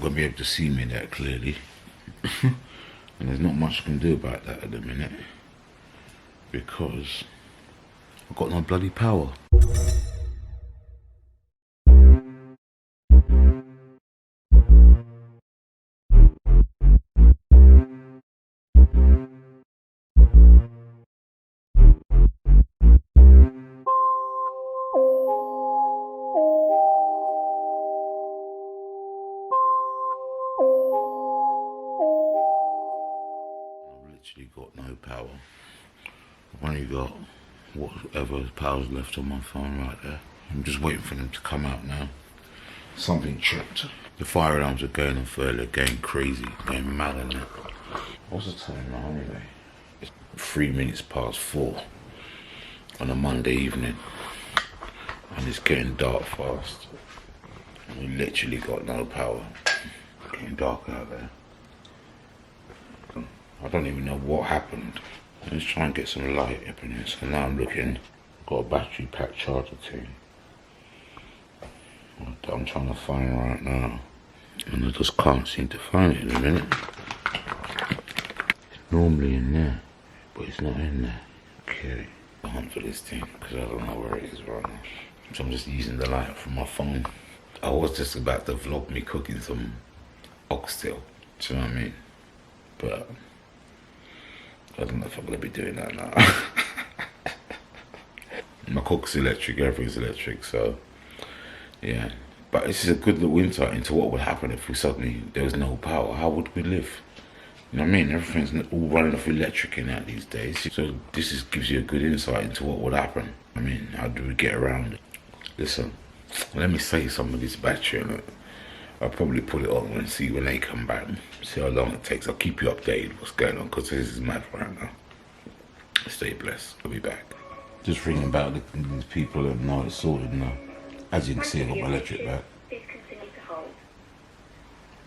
going to be able to see me that clearly. And there's not much I can do about that at the minute, because I've got no bloody power. Literally got no power. I've only got whatever power's left on my phone right there. I'm just waiting for them to come out now. Something tripped. The fire alarms are going off early, going crazy, going mad on that. What's the time now anyway? It's 3 minutes past 4 on a Monday evening, and it's getting dark fast. And we literally got no power. It's getting dark out there. I don't even know what happened. Let's try and get some light up in here. So now I'm looking, got a battery pack charger thing that I'm trying to find right now. And I just can't seem to find it in a minute. It's normally in there, but it's not in there. Okay, I'll hunt for this thing, because I don't know where it is right now. So I'm just using the light from my phone. I was just about to vlog me cooking some oxtail, do you know what I mean? But I don't know if I'm going to be doing that now. My cook's electric, everything's electric, so yeah. But this is a good little insight into what would happen if there was no power. How would we live? You know what I mean? Everything's all running off electric in that these days. So this gives you a good insight into what would happen. I mean, how do we get around it? Listen, let me save some of this battery in it. I'll probably put it on and see when they come back. See how long it takes. I'll keep you updated what's going on, because this is mad right now. Stay blessed. I'll be back. Just ringing about these people and now it's sorted now. As you can see, I got my electric back. Please continue to hold.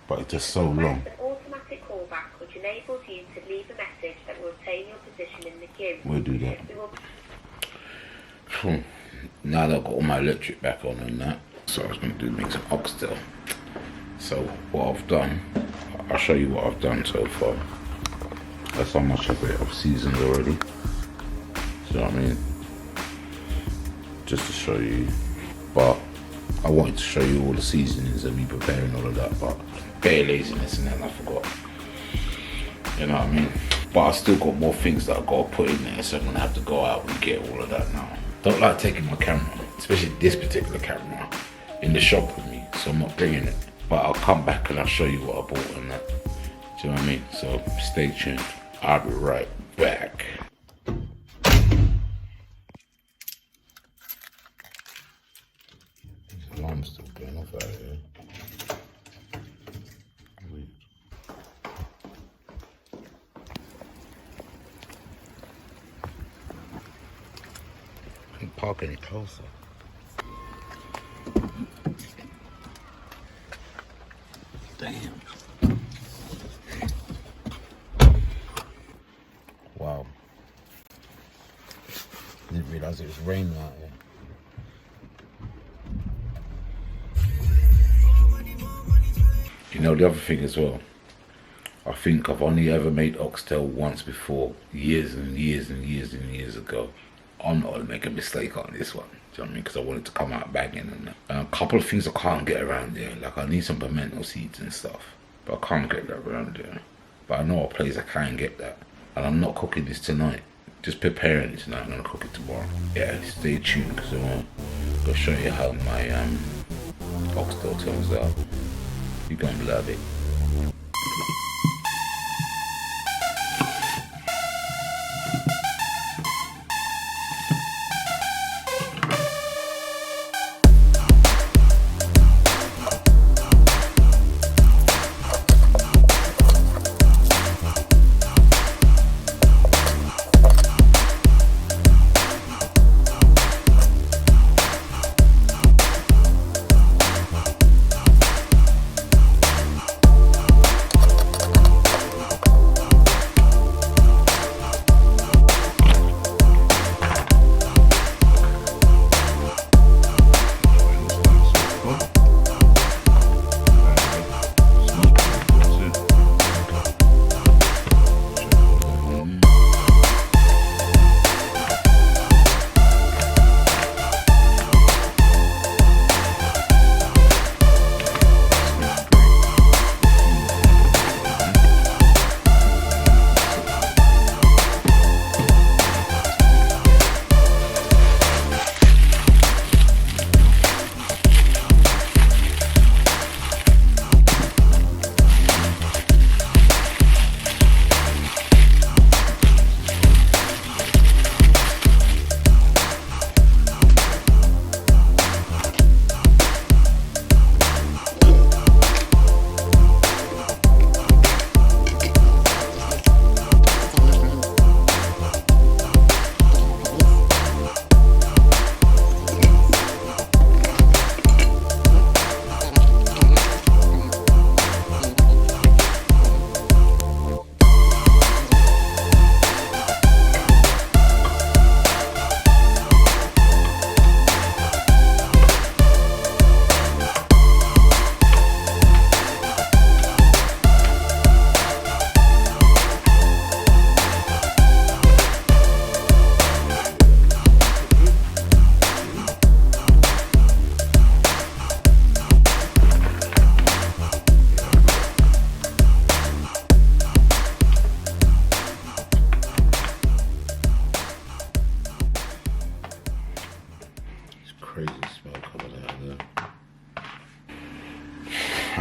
But it's just so long. An automatic callback which enables you to leave a message that will obtain your position in the queue. We'll do that. Now that I've got all my electric back on and that, so I was going to make some oxtail. So what I've done, I'll show you what I've done so far. That's how much of it I've seasoned already. You know what I mean? Just to show you. But I wanted to show you all the seasonings and me preparing all of that, but bare laziness and then I forgot. You know what I mean? But I still got more things that I've got to put in there, so I'm going to have to go out and get all of that now. Don't like taking my camera, especially this particular camera, in the shop with me, so I'm not bringing it. But I'll come back and I'll show you what I bought and that. Do you know what I mean? So stay tuned. I'll be right back. These alarms still going off out here. Weird. I can't park any closer. Damn. Wow. Didn't realize it was raining out here. You know, the other thing as well, I think I've only ever made oxtail once before, years and years and years and years ago. I'm not going to make a mistake on this one. Do you know what I mean? Because I want it to come out banging and that. And a couple of things I can't get around there. Like I need some pimento seeds and stuff. But I can't get that around there. But I know a place I can get that. And I'm not cooking this tonight. Just preparing it tonight. I'm going to cook it tomorrow. Yeah, stay tuned because I'm going to show you how my oxtail turns out. You're going to love it.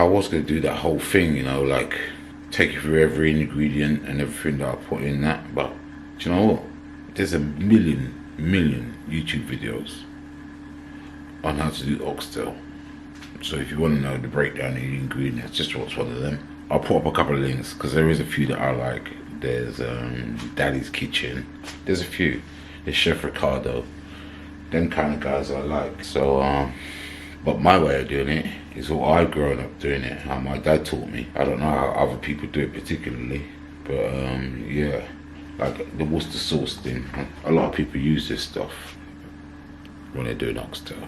I was gonna do that whole thing, you know, like take you through every ingredient and everything that I put in that. But do you know what? There's a million YouTube videos on how to do oxtail. So if you want to know the breakdown of the ingredients, just watch one of them. I'll put up a couple of links because there is a few that I like. There's Daddy's Kitchen. There's a few. There's Chef Ricardo. Them kind of guys I like. So, but my way of doing it is what I've grown up doing it. How my dad taught me. I don't know how other people do it particularly, but yeah, like the Worcester sauce thing. A lot of people use this stuff when they're doing oxtail.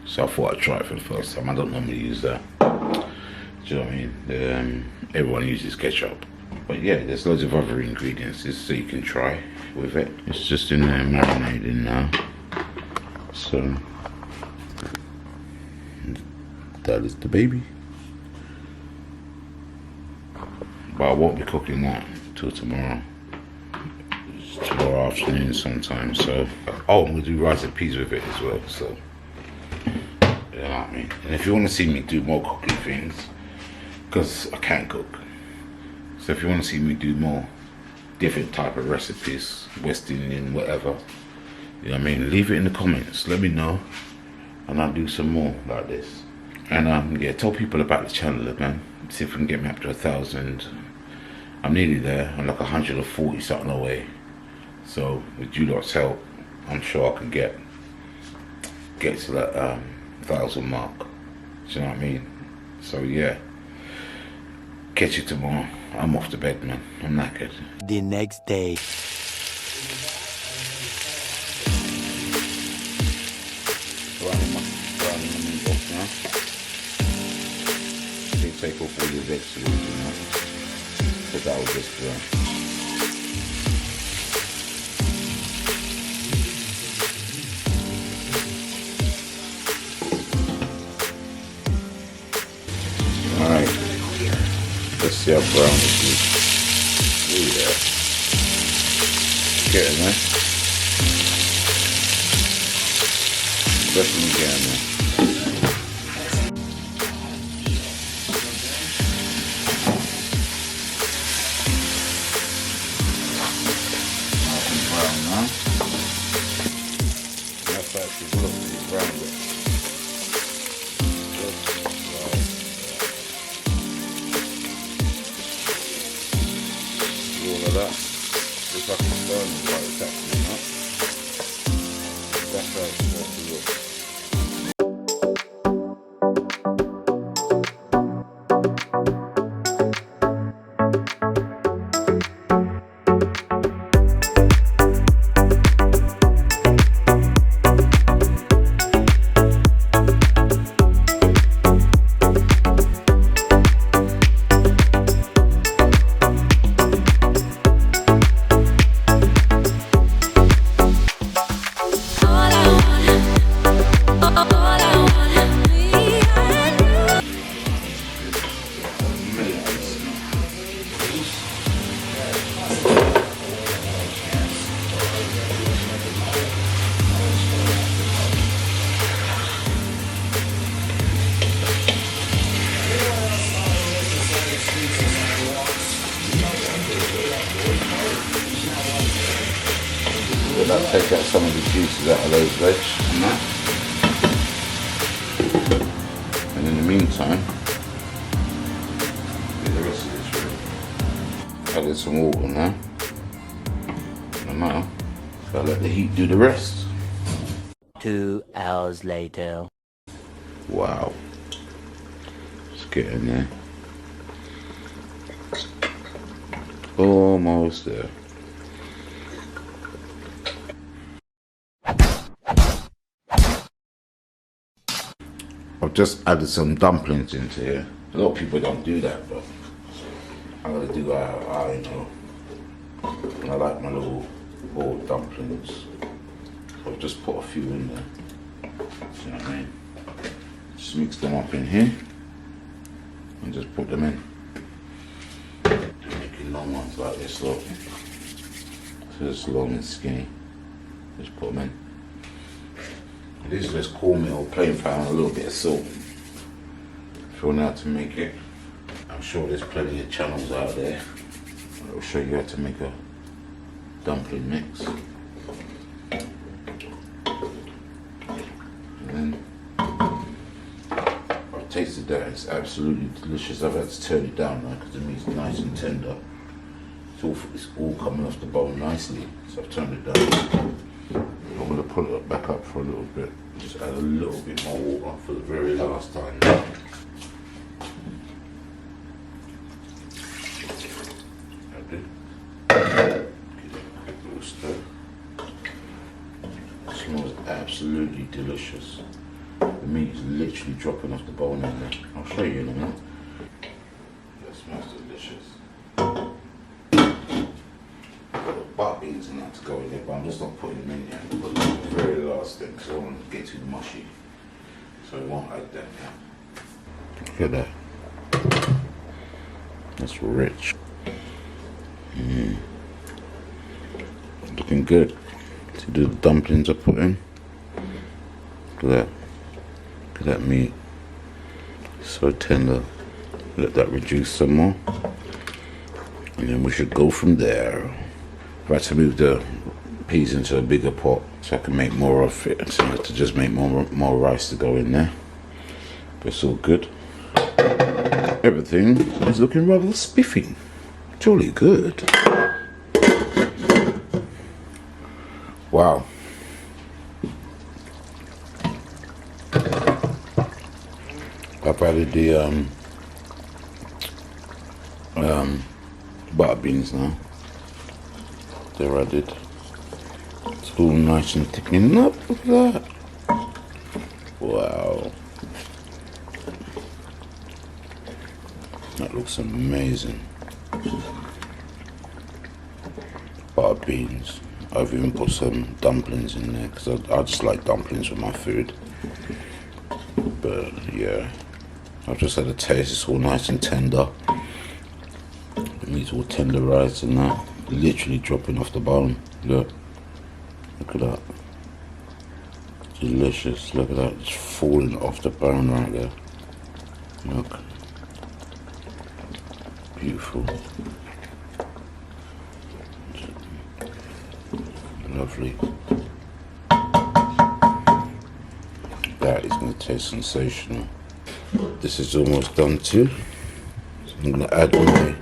So I thought I'd try it for the first time. I don't normally use that. Do you know what I mean? Everyone uses ketchup. But yeah, there's loads of other ingredients just so you can try with it. It's just in there marinating now. So that is the baby. But I won't be cooking that till tomorrow. It's tomorrow afternoon sometime. So I'm gonna do rice and peas with it as well. So you know what I mean. And if you want to see me do more cooking things, because I can't cook. So if you want to see me do more different type of recipes, West Indian, whatever, you know what I mean, leave it in the comments. Let me know, and I'll do some more like this. And yeah, tell people about the channel, man. See if we can get me up to 1,000. I'm nearly there. I'm like 140 something away. So with you lot's help, I'm sure I can get to that 1,000 mark. Do you know what I mean? So yeah. Catch you tomorrow. I'm off to bed, man. I'm knackered. The next day. Browning my meat off now. They take off all the vegetables, you know. But that was just alright. Let's see how brown this is. Ooh, yeah. Getting there. Definitely getting there. Nice and brown now. That's actually really brown. That. Looks like it's burning, but it's actually not. That's how it's supposed to look. But I'll take out some of the juices out of those veg and that. And in the meantime, do the rest of this ready. Added some water now. And now, I'll let the heat do the rest. 2 hours later. Wow. Let's get in there. Almost there. I've just added some dumplings into here. A lot of people don't do that, but I'm gonna do how I know. And I like my little boiled dumplings. So I've just put a few in there. You know what I mean? Just mix them up in here and just put them in. Making long ones like this, look. So it's long and skinny. Just put them in. This is just cornmeal, plain flour, and a little bit of salt. if you want to know how to make it. I'm sure there's plenty of channels out there that will show you how to make a dumpling mix. And then I've tasted that, it's absolutely delicious. I've had to turn it down now because the meat's nice and tender. It's all coming off the bone nicely, so I've turned it down. I'm going to pull it back up for a little bit. Just add a little bit more water for the very last time. It smells absolutely delicious. The meat is literally dropping off the bone in there. I'll show you in a minute. That smells delicious. Butter beans and that to go in there, but I'm just not putting them in yet. I'm putting them in the very last thing because I don't want to get too mushy. So I won't add that now. Look at that. That's rich. Looking good. To do the dumplings I put in. Look at that. Look at that meat. So tender. Let that reduce some more. And then we should go from there. I've had to move the peas into a bigger pot so I can make more of it. So I have to just make more rice to go in there. But it's all good. Everything is looking rather spiffy. Jolly good. Wow. I've added the butter beans now. They're added. It's all nice and thickening up. Look at that. Wow. That looks amazing. Butter beans. I've even put some dumplings in there because I just like dumplings with my food. But yeah, I've just had a taste. It's all nice and tender. The meat's all tenderized and that. Literally dropping off the bone. Look at that. Delicious. Look at that. It's falling off the bone right there. Look. Beautiful. Lovely. That is going to taste sensational. This is almost done too. So I'm going to add I'm going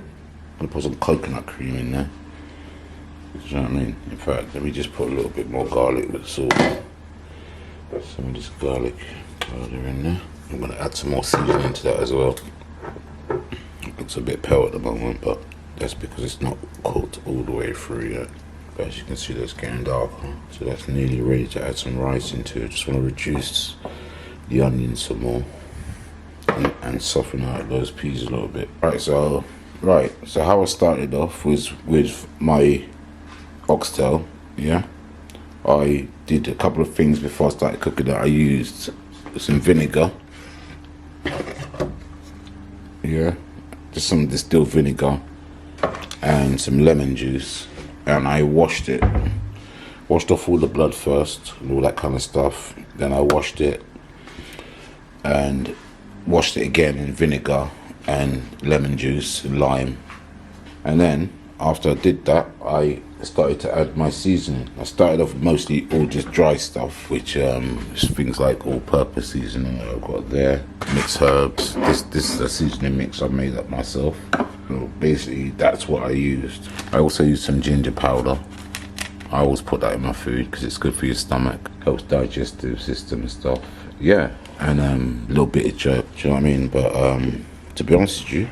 to put some coconut cream in there. Do you know what I mean? In fact, let me just put a little bit more garlic with salt. Some of this garlic powder in there. I'm going to add some more seasoning to that as well. It looks a bit pale at the moment, but that's because it's not cooked all the way through yet. But as you can see, that's getting darker. So that's nearly ready to add some rice into it. Just want to reduce the onions some more and soften out those peas a little bit. So how I started off was with my oxtail. Yeah, I did a couple of things before I started cooking that. I used some vinegar. Yeah, just some distilled vinegar and some lemon juice, and I washed off all the blood first and all that kind of stuff. Then I washed it and washed it again in vinegar and lemon juice and lime. And then after I did that, I started to add my seasoning. I started off mostly all just dry stuff, which is things like all-purpose seasoning that I've got there, mixed herbs. This is a seasoning mix I made up myself. So basically, that's what I used. I also used some ginger powder. I always put that in my food because it's good for your stomach, helps digestive system and stuff. Yeah, and a little bit of jerk. Do you know what I mean? But to be honest with you,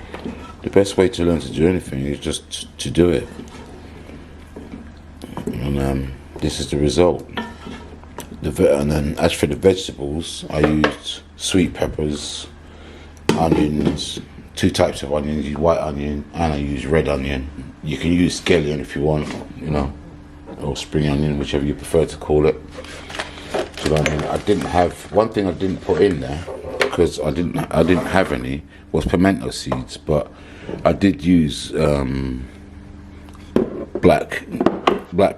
the best way to learn to do anything is just to do it. And this is the result. And then as for the vegetables, I used sweet peppers, onions, 2 types of onions. I use white onion and I use red onion. You can use scallion if you want, you know, or spring onion, whichever you prefer to call it. So I mean, I didn't have one thing I didn't put in there because I didn't have any was pimento seeds, but I did use black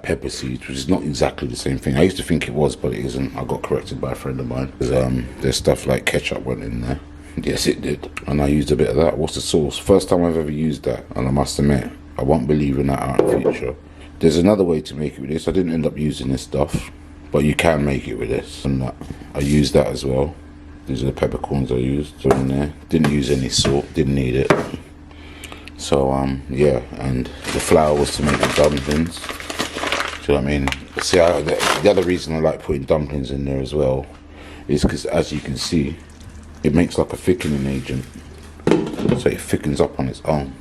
pepper seeds, which is not exactly the same thing. I used to think it was, but it isn't. I got corrected by a friend of mine. There's stuff like ketchup went in there. Yes, it did. And I used a bit of that. What's the sauce? First time I've ever used that, and I must admit, I won't believe in that out in the future. There's another way to make it with this. I didn't end up using this stuff, but you can make it with this. And that, I used that as well. These are the peppercorns I used in there. Didn't use any salt, didn't need it. So, yeah, and the flour was to make the dumplings. Do you know what I mean? See, the other reason I like putting dumplings in there as well is because, as you can see, it makes like a thickening agent. So it thickens up on its own.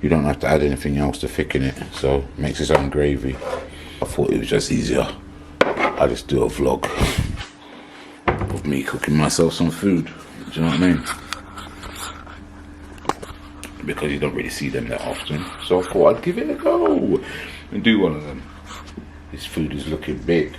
You don't have to add anything else to thicken it, so it makes its own gravy. I thought it was just easier. I just do a vlog of me cooking myself some food. Do you know what I mean? Because you don't really see them that often. So I thought I'd give it a go and do one of them. This food is looking big.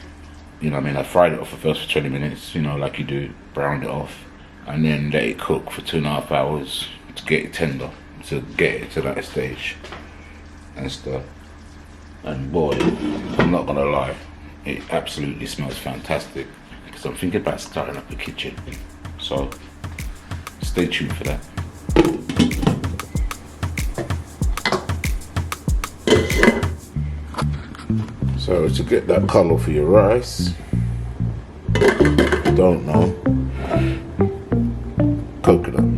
You know what I mean? I fried it off for first for 20 minutes, you know, like you do, browned it off, and then let it cook for 2.5 hours to get it tender, to get it to that stage and stuff. And boy, I'm not gonna lie, it absolutely smells fantastic, because I'm thinking about starting up a kitchen. So stay tuned for that. So to get that colour for your rice, don't know, coconut